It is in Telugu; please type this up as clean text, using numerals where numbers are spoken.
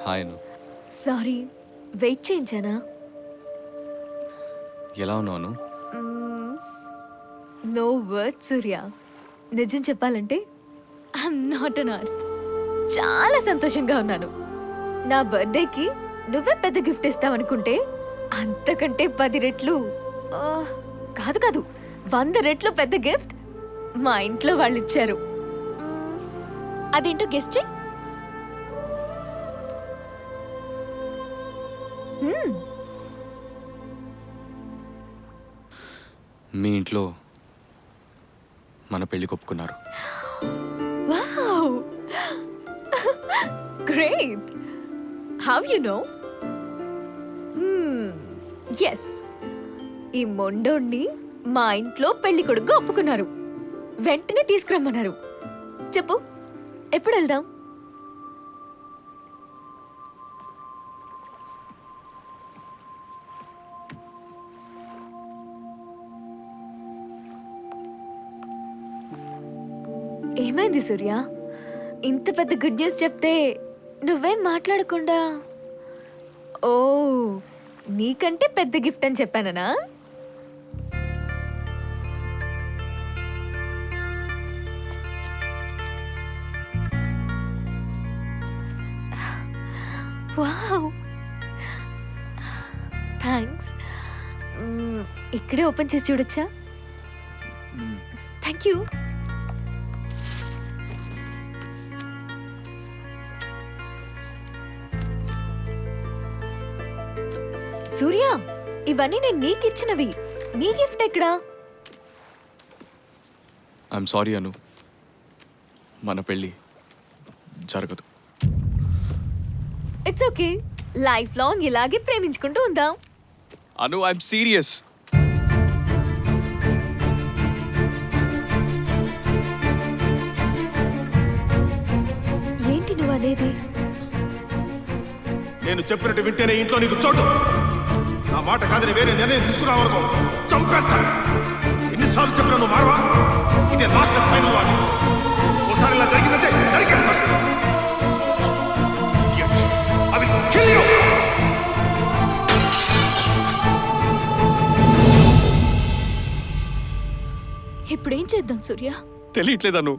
హాయ్ అను. సారీ వెయిట్ చేయించానా? ఎలా ఉన్నావు అను? నో వర్డ్ సూర్య. నిజం చెప్పాలంటే ఐఎమ్ నాట్ అన్ అర్త్. చాలా సంతోషంగా ఉన్నాను. నా బర్త్డేకి నువ్వే పెద్ద గిఫ్ట్ ఇస్తావనుకుంటే అంతకంటే 10 రెట్లు కాదు 100 రెట్లు పెద్ద గిఫ్ట్ మా ఇంట్లో వాళ్ళు ఇచ్చారు. అదేంటో గెస్ట్ చెయ్. మీ ఇంట్లో మన పెళ్లి ఒప్పుకున్నారు. Wow great. How you know? Yes, ఈ మొండోణ్ణి మా ఇంట్లో పెళ్లి కొడుకు ఒప్పుకున్నారు. వెంటనే తీసుకురమ్మన్నారు. చెప్పు, ఎప్పుడు వెళ్దాం? ఏమైంది సూర్య? ఇంత పెద్ద గుడ్ న్యూస్ చెప్తే నువ్వేం మాట్లాడకుండా? ఓ, నీకంటే పెద్ద గిఫ్ట్ అని చెప్పానా? Wow, thanks. ఇక్కడే ఓపెన్ చేసి చూడొచ్చా? Thank you. సూర్య, ఇవన్నీ నేను నీకిచ్చినవి. నీ గిఫ్ట్ ఎక్కడా? ఐఎమ్ సారీ అను, మన పెళ్ళి జరగదు. It's okay. లైఫ్ లాంగ్ ఇలాగే ప్రేమించుకుంటూ ఉందాం. అను, ఐఎమ్ సీరియస్. ఏంటి నువ్వు అనేది? నేను చెప్పినట్టు వింటేనే ఇంట్లో నీకు చోటు. నా మాట కాదని వేరే నిర్ణయం తీసుకున్నావనుకో చంపేస్తా. ఎన్నిసార్లు చెప్పినా నువ్వు మారవా? ఇదే లాస్ట్ ఫైనల్ వార్. ఓసారి ఇలా జరిగిందంటే నరికేస్తా. I will kill you. ఇప్పుడేం చేద్దాం సూర్య? తెలియట్లేదను.